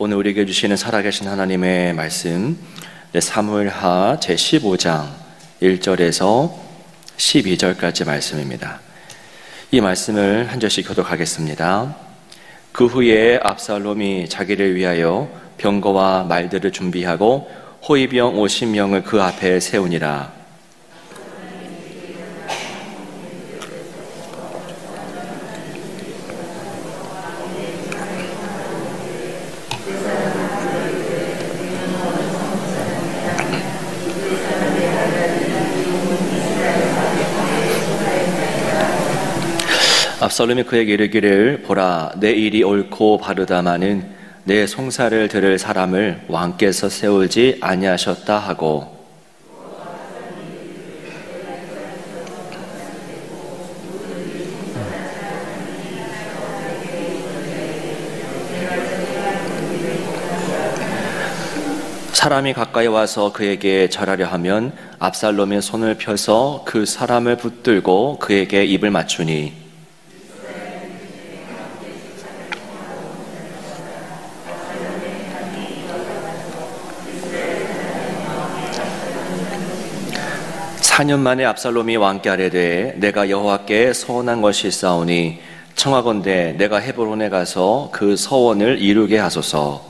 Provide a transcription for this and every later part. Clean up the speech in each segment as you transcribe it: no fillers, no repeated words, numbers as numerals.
오늘 우리에게 주시는 살아계신 하나님의 말씀, 사무엘하 제15장 1절에서 12절까지 말씀입니다. 이 말씀을 한 절씩 교독하겠습니다. 그 후에 압살롬이 자기를 위하여 병거와 말들을 준비하고 호위병 50명을 그 앞에 세우니라. 압살롬이 그에게 이르기를 보라, 내 일이 옳고 바르다마는 내 송사를 들을 사람을 왕께서 세우지 아니하셨다 하고, 사람이 가까이 와서 그에게 절하려 하면 압살롬이 손을 펴서 그 사람을 붙들고 그에게 입을 맞추니, 사 년 만에 압살롬이 왕께 아뢰되 내가 여호와께 서원한 것이 있사오니 청하건대 내가 헤브론에 가서 그 서원을 이루게 하소서.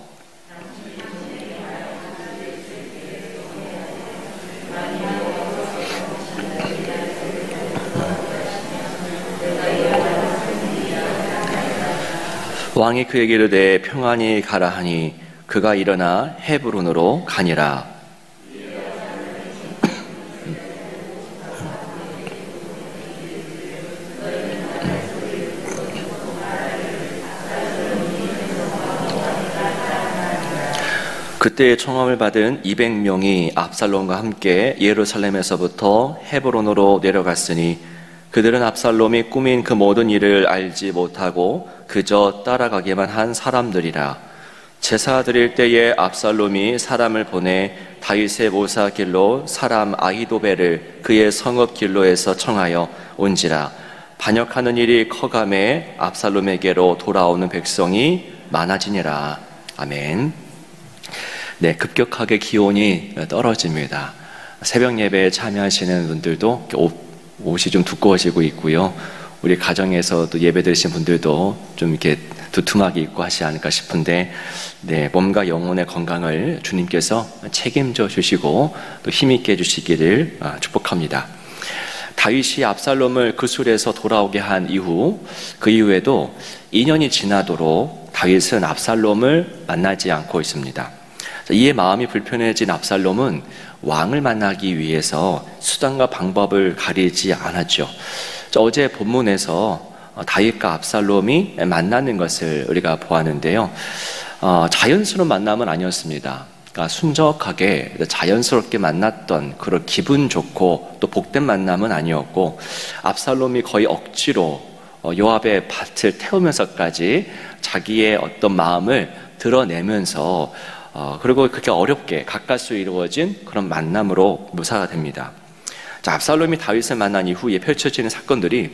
왕이 그에게 이르되 평안히 가라 하니 그가 일어나 헤브론으로 가니라. 그때 청함을 받은 200명이 압살롬과 함께 예루살렘에서부터 헤브론으로 내려갔으니 그들은 압살롬이 꾸민 그 모든 일을 알지 못하고 그저 따라가기만 한 사람들이라. 제사 드릴 때에 압살롬이 사람을 보내 다윗의 모사 길로 사람 아히도벨을 그의 성읍 길로에서 청하여 온지라. 반역하는 일이 커감에 압살롬에게로 돌아오는 백성이 많아지니라. 아멘. 네, 급격하게 기온이 떨어집니다. 새벽 예배에 참여하시는 분들도 옷이 좀 두꺼워지고 있고요. 우리 가정에서도 예배 드리신 분들도 좀 이렇게 두툼하게 입고 하시지 않을까 싶은데, 네, 몸과 영혼의 건강을 주님께서 책임져 주시고 또 힘있게 해주시기를 축복합니다. 다윗이 압살롬을 그 술에서 돌아오게 한 이후, 그 이후에도 2년이 지나도록 다윗은 압살롬을 만나지 않고 있습니다. 이에 마음이 불편해진 압살롬은 왕을 만나기 위해서 수단과 방법을 가리지 않았죠. 어제 본문에서 다윗과 압살롬이 만나는 것을 우리가 보았는데요. 자연스러운 만남은 아니었습니다. 그러니까 순적하게 자연스럽게 만났던 그런 기분 좋고 또 복된 만남은 아니었고, 압살롬이 거의 억지로 요압의 밭을 태우면서까지 자기의 어떤 마음을 드러내면서 그리고 그렇게 어렵게 가까스로 이루어진 그런 만남으로 묘사가 됩니다. 자, 압살롬이 다윗을 만난 이후에 펼쳐지는 사건들이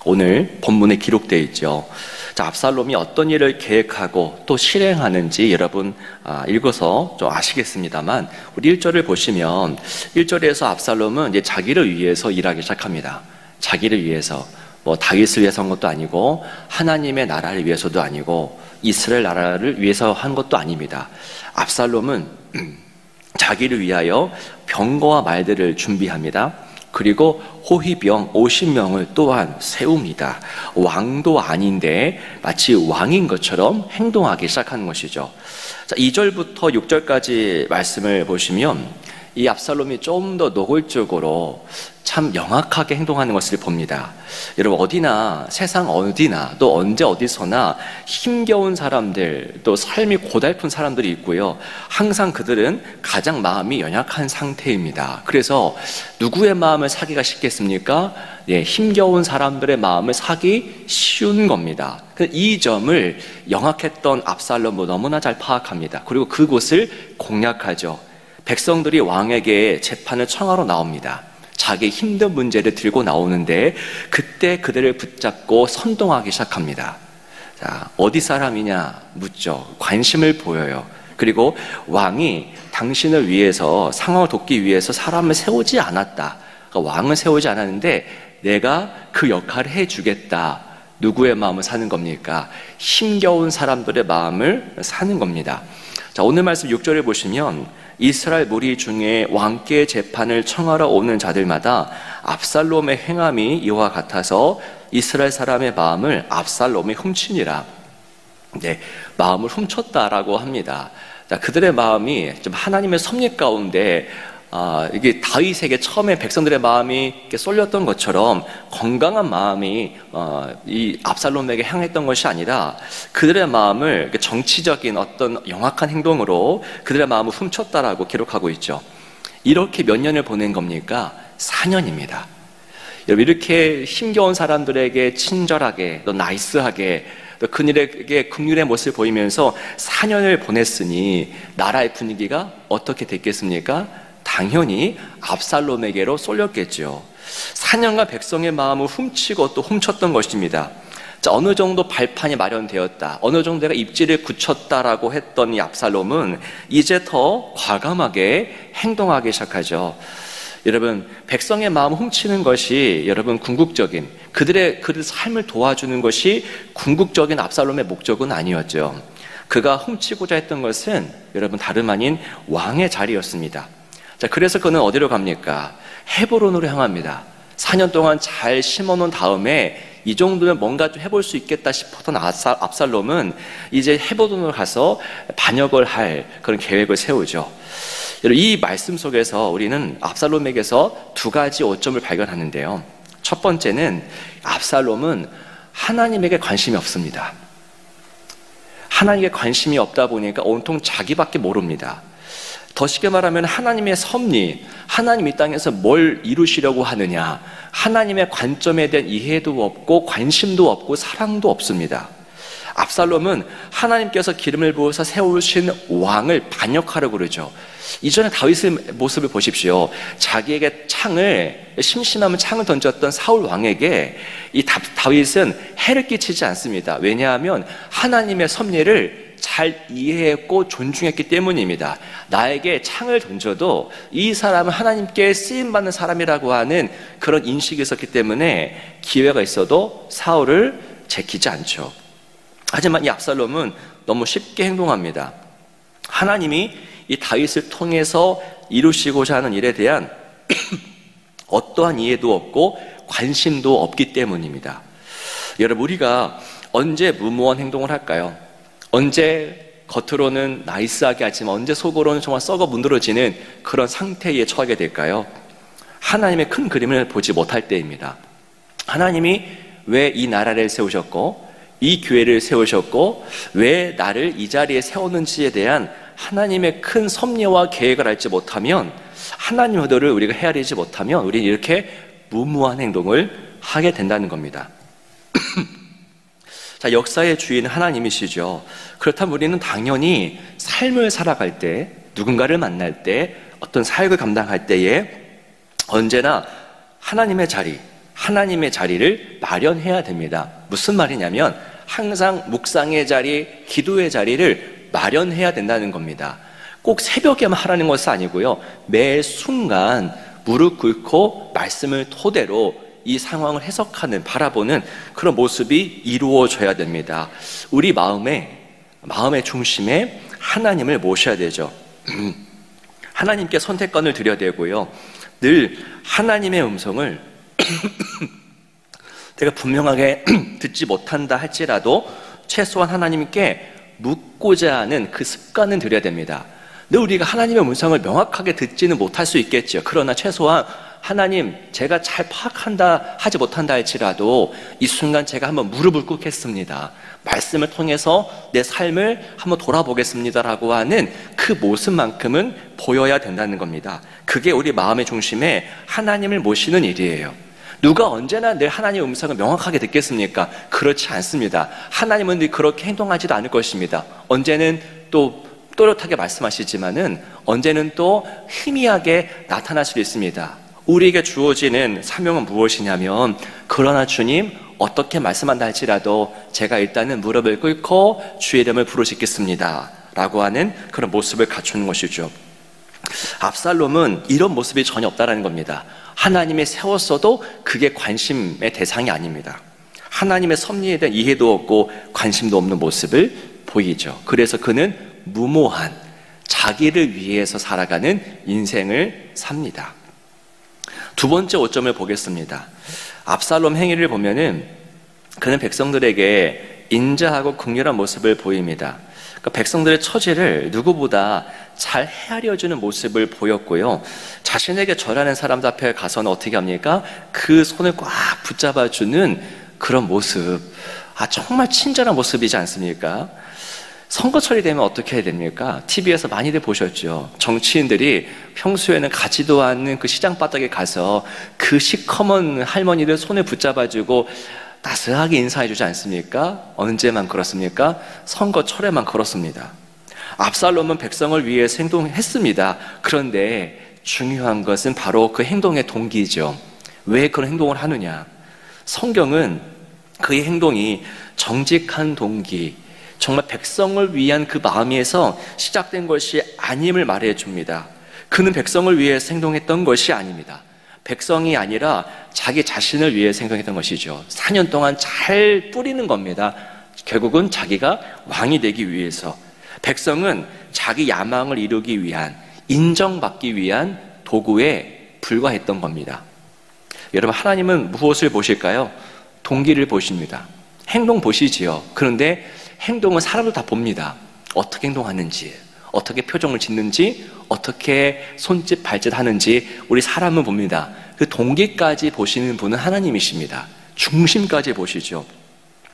오늘 본문에 기록되어 있죠. 자, 압살롬이 어떤 일을 계획하고 또 실행하는지 여러분 읽어서 좀 아시겠습니다만, 우리 1절을 보시면 1절에서 압살롬은 이제 자기를 위해서 일하기 시작합니다. 자기를 위해서, 다윗을 위해서 한 것도 아니고 하나님의 나라를 위해서도 아니고 이스라엘 나라를 위해서 한 것도 아닙니다. 압살롬은 자기를 위하여 병거와 말들을 준비합니다. 그리고 호위병 50명을 또한 세웁니다. 왕도 아닌데 마치 왕인 것처럼 행동하기 시작하는 것이죠. 자, 2절부터 6절까지 말씀을 보시면 이 압살롬이 좀 더 노골적으로 참 영악하게 행동하는 것을 봅니다. 여러분, 어디나, 세상 어디나 또 언제 어디서나 힘겨운 사람들, 또 삶이 고달픈 사람들이 있고요. 항상 그들은 가장 마음이 연약한 상태입니다. 그래서 누구의 마음을 사기가 쉽겠습니까? 네, 힘겨운 사람들의 마음을 사기 쉬운 겁니다. 이 점을 영악했던 압살롬도 너무나 잘 파악합니다. 그리고 그곳을 공략하죠. 백성들이 왕에게 재판을 청하러 나옵니다. 자기 힘든 문제를 들고 나오는데 그때 그들을 붙잡고 선동하기 시작합니다. 자, 어디 사람이냐 묻죠. 관심을 보여요. 그리고 왕이 당신을 위해서, 상황을 돕기 위해서 사람을 세우지 않았다. 그러니까 왕을 세우지 않았는데 내가 그 역할을 해주겠다. 누구의 마음을 사는 겁니까? 힘겨운 사람들의 마음을 사는 겁니다. 자, 오늘 말씀 6절에 보시면 이스라엘 무리 중에 왕께 재판을 청하러 오는 자들마다 압살롬의 행함이 이와 같아서 이스라엘 사람의 마음을 압살롬이 훔치니라. 네, 마음을 훔쳤다라고 합니다. 자, 그들의 마음이 좀 하나님의 섭리 가운데 이게 다윗에게 처음에 백성들의 마음이 이렇게 쏠렸던 것처럼 건강한 마음이 이 압살롬에게 향했던 것이 아니라 그들의 마음을 정치적인 어떤 영악한 행동으로 그들의 마음을 훔쳤다라고 기록하고 있죠. 이렇게 몇 년을 보낸 겁니까? 4년입니다. 여러분, 이렇게 힘겨운 사람들에게 친절하게 또 나이스하게 또 그들에게 긍휼의 모습을 보이면서 4년을 보냈으니 나라의 분위기가 어떻게 됐겠습니까? 당연히 압살롬에게로 쏠렸겠죠. 4년간 백성의 마음을 훔치고 또 훔쳤던 것입니다. 자, 어느 정도 발판이 마련되었다, 어느 정도 내가 입지를 굳혔다라고 했던 이 압살롬은 이제 더 과감하게 행동하기 시작하죠. 여러분, 백성의 마음을 훔치는 것이 여러분 궁극적인 그들의 삶을 도와주는 것이 궁극적인 압살롬의 목적은 아니었죠. 그가 훔치고자 했던 것은 여러분 다름 아닌 왕의 자리였습니다. 자, 그래서 그는 어디로 갑니까? 헤브론으로 향합니다. 4년 동안 잘 심어놓은 다음에 이 정도면 뭔가 좀 해볼 수 있겠다 싶었던 압살롬은 이제 헤브론으로 가서 반역을 할 그런 계획을 세우죠. 이 말씀 속에서 우리는 압살롬에게서 두 가지 오점을 발견하는데요. 첫 번째는 압살롬은 하나님에게 관심이 없습니다. 하나님께 관심이 없다 보니까 온통 자기밖에 모릅니다. 더 쉽게 말하면 하나님의 섭리, 하나님 이 땅에서 뭘 이루시려고 하느냐, 하나님의 관점에 대한 이해도 없고 관심도 없고 사랑도 없습니다. 압살롬은 하나님께서 기름을 부어서 세우신 왕을 반역하려고 그러죠. 이전에 다윗의 모습을 보십시오. 자기에게 심심하면 창을 던졌던 사울 왕에게 이 다윗은 해를 끼치지 않습니다. 왜냐하면 하나님의 섭리를 잘 이해했고 존중했기 때문입니다. 나에게 창을 던져도 이 사람은 하나님께 쓰임받는 사람이라고 하는 그런 인식이 있었기 때문에 기회가 있어도 사울을 제키지 않죠. 하지만 이 압살롬은 너무 쉽게 행동합니다. 하나님이 이 다윗을 통해서 이루시고자 하는 일에 대한 어떠한 이해도 없고 관심도 없기 때문입니다. 여러분, 우리가 언제 무모한 행동을 할까요? 언제 겉으로는 나이스하게 하지만 언제 속으로는 정말 썩어 문드러지는 그런 상태에 처하게 될까요? 하나님의 큰 그림을 보지 못할 때입니다. 하나님이 왜 이 나라를 세우셨고 이 교회를 세우셨고 왜 나를 이 자리에 세웠는지에 대한 하나님의 큰 섭리와 계획을 알지 못하면, 하나님 의도를 우리가 헤아리지 못하면 우리는 이렇게 무모한 행동을 하게 된다는 겁니다. 자, 역사의 주인은 하나님이시죠. 그렇다면 우리는 당연히 삶을 살아갈 때, 누군가를 만날 때, 어떤 사역을 감당할 때에 언제나 하나님의 자리를 마련해야 됩니다. 무슨 말이냐면 항상 묵상의 자리, 기도의 자리를 마련해야 된다는 겁니다. 꼭 새벽에만 하라는 것은 아니고요. 매 순간 무릎 꿇고 말씀을 토대로 이 상황을 해석하는, 바라보는 그런 모습이 이루어져야 됩니다. 우리 마음의 중심에 하나님을 모셔야 되죠. 하나님께 선택권을 드려야 되고요. 늘 하나님의 음성을 내가 분명하게 듣지 못한다 할지라도 최소한 하나님께 묻고자 하는 그 습관은 들여야 됩니다. 늘 우리가 하나님의 음성을 명확하게 듣지는 못할 수 있겠죠. 그러나 최소한 하나님, 제가 잘 파악한다 하지 못한다 할지라도 이 순간 제가 한번 무릎을 꿇겠습니다. 말씀을 통해서 내 삶을 한번 돌아보겠습니다라고 하는 그 모습만큼은 보여야 된다는 겁니다. 그게 우리 마음의 중심에 하나님을 모시는 일이에요. 누가 언제나 늘 하나님의 음성을 명확하게 듣겠습니까? 그렇지 않습니다. 하나님은 늘 그렇게 행동하지도 않을 것입니다. 언제는 또 또렷하게 말씀하시지만은 언제는 또 희미하게 나타날 수도 있습니다. 우리에게 주어지는 사명은 무엇이냐면, 그러나 주님, 어떻게 말씀한다 할지라도 제가 일단은 무릎을 꿇고 주의 이름을 부르짖겠습니다 라고 하는 그런 모습을 갖추는 것이죠. 압살롬은 이런 모습이 전혀 없다는 겁니다. 하나님이 세웠어도 그게 관심의 대상이 아닙니다. 하나님의 섭리에 대한 이해도 없고 관심도 없는 모습을 보이죠. 그래서 그는 무모한 자기를 위해서 살아가는 인생을 삽니다. 두 번째 오점을 보겠습니다. 압살롬 행위를 보면은 그는 백성들에게 인자하고 긍휼한 모습을 보입니다. 그러니까 백성들의 처지를 누구보다 잘 헤아려주는 모습을 보였고요. 자신에게 절하는 사람들 앞에 가서는 어떻게 합니까? 그 손을 꽉 붙잡아주는 그런 모습. 정말 친절한 모습이지 않습니까? 선거철이 되면 어떻게 해야 됩니까? TV에서 많이들 보셨죠. 정치인들이 평소에는 가지도 않는 그 시장 바닥에 가서 그 시커먼 할머니들 손을 붙잡아주고 따스하게 인사해주지 않습니까? 언제만 그렇습니까? 선거철에만 그렇습니다. 압살롬은 백성을 위해서 행동했습니다. 그런데 중요한 것은 바로 그 행동의 동기죠. 왜 그런 행동을 하느냐? 성경은 그의 행동이 정직한 동기, 정말 백성을 위한 그 마음에서 시작된 것이 아님을 말해줍니다. 그는 백성을 위해서 행동했던 것이 아닙니다. 백성이 아니라 자기 자신을 위해서 행동했던 것이죠. 4년 동안 잘 뿌리는 겁니다. 결국은 자기가 왕이 되기 위해서. 백성은 자기 야망을 이루기 위한, 인정받기 위한 도구에 불과했던 겁니다. 여러분, 하나님은 무엇을 보실까요? 동기를 보십니다. 행동 보시지요. 그런데 행동은 사람도 다 봅니다. 어떻게 행동하는지, 어떻게 표정을 짓는지, 어떻게 손짓 발짓 하는지 우리 사람은 봅니다. 그 동기까지 보시는 분은 하나님이십니다. 중심까지 보시죠.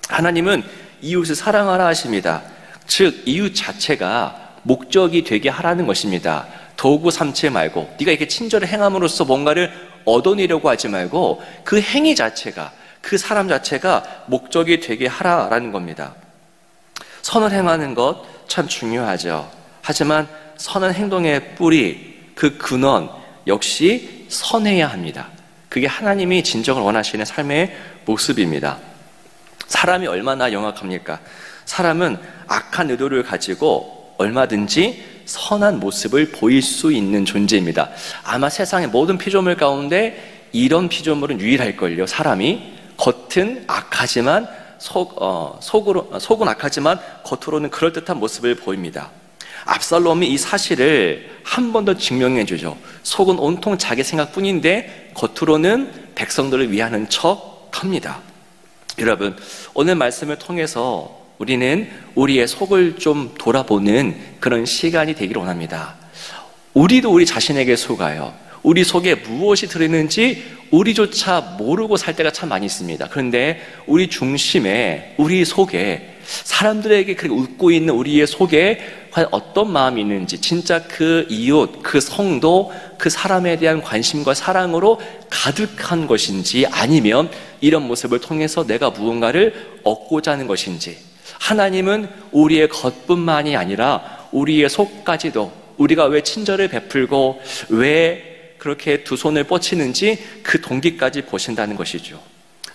하나님은 이웃을 사랑하라 하십니다. 즉 이웃 자체가 목적이 되게 하라는 것입니다. 도구 삼지 말고, 네가 이렇게 친절을 행함으로써 뭔가를 얻어내려고 하지 말고 그 행위 자체가, 그 사람 자체가 목적이 되게 하라라는 겁니다. 선을 행하는 것 참 중요하죠. 하지만 선한 행동의 뿌리, 그 근원 역시 선해야 합니다. 그게 하나님이 진정을 원하시는 삶의 모습입니다. 사람이 얼마나 영악합니까? 사람은 악한 의도를 가지고 얼마든지 선한 모습을 보일 수 있는 존재입니다. 아마 세상의 모든 피조물 가운데 이런 피조물은 유일할걸요. 사람이 겉은 악하지만 속은 악하지만 겉으로는 그럴듯한 모습을 보입니다. 압살롬이 이 사실을 한 번 더 증명해 주죠. 속은 온통 자기 생각뿐인데 겉으로는 백성들을 위하는 척 합니다. 여러분, 오늘 말씀을 통해서 우리는 우리의 속을 좀 돌아보는 그런 시간이 되기를 원합니다. 우리도 우리 자신에게 속아요. 우리 속에 무엇이 들어있는지 우리조차 모르고 살 때가 참 많이 있습니다. 그런데 우리 중심에, 우리 속에, 사람들에게 그렇게 웃고 있는 우리의 속에 과연 어떤 마음이 있는지, 진짜 그 이웃, 그 성도, 그 사람에 대한 관심과 사랑으로 가득한 것인지, 아니면 이런 모습을 통해서 내가 무언가를 얻고자 하는 것인지. 하나님은 우리의 겉뿐만이 아니라 우리의 속까지도, 우리가 왜 친절을 베풀고 왜 그렇게 두 손을 뻗치는지 그 동기까지 보신다는 것이죠.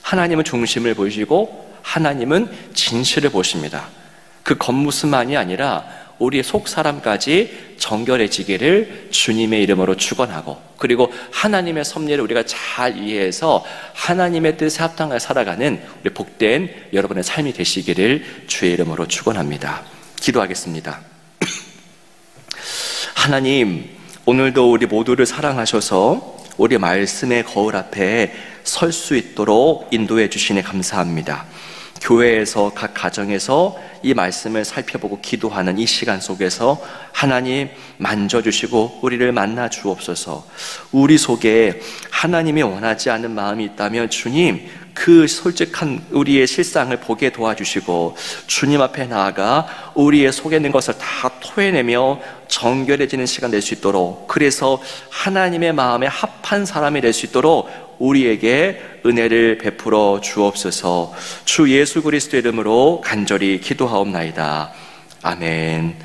하나님은 중심을 보시고 하나님은 진실을 보십니다. 그 겉모습만이 아니라 우리의 속 사람까지 정결해지기를 주님의 이름으로 축원하고, 그리고 하나님의 섭리를 우리가 잘 이해해서 하나님의 뜻에 합당하여 살아가는 우리 복된 여러분의 삶이 되시기를 주의 이름으로 축원합니다. 기도하겠습니다. 하나님, 오늘도 우리 모두를 사랑하셔서 우리 말씀의 거울 앞에 설 수 있도록 인도해 주시니 감사합니다. 교회에서, 각 가정에서 이 말씀을 살펴보고 기도하는 이 시간 속에서 하나님 만져주시고 우리를 만나 주옵소서. 우리 속에 하나님이 원하지 않는 마음이 있다면 주님, 그 솔직한 우리의 실상을 보게 도와주시고 주님 앞에 나아가 우리의 속에 있는 것을 다 토해내며 정결해지는 시간 될 수 있도록, 그래서 하나님의 마음에 합한 사람이 될 수 있도록 우리에게 은혜를 베풀어 주옵소서. 주 예수 그리스도의 이름으로 간절히 기도하옵나이다. 아멘.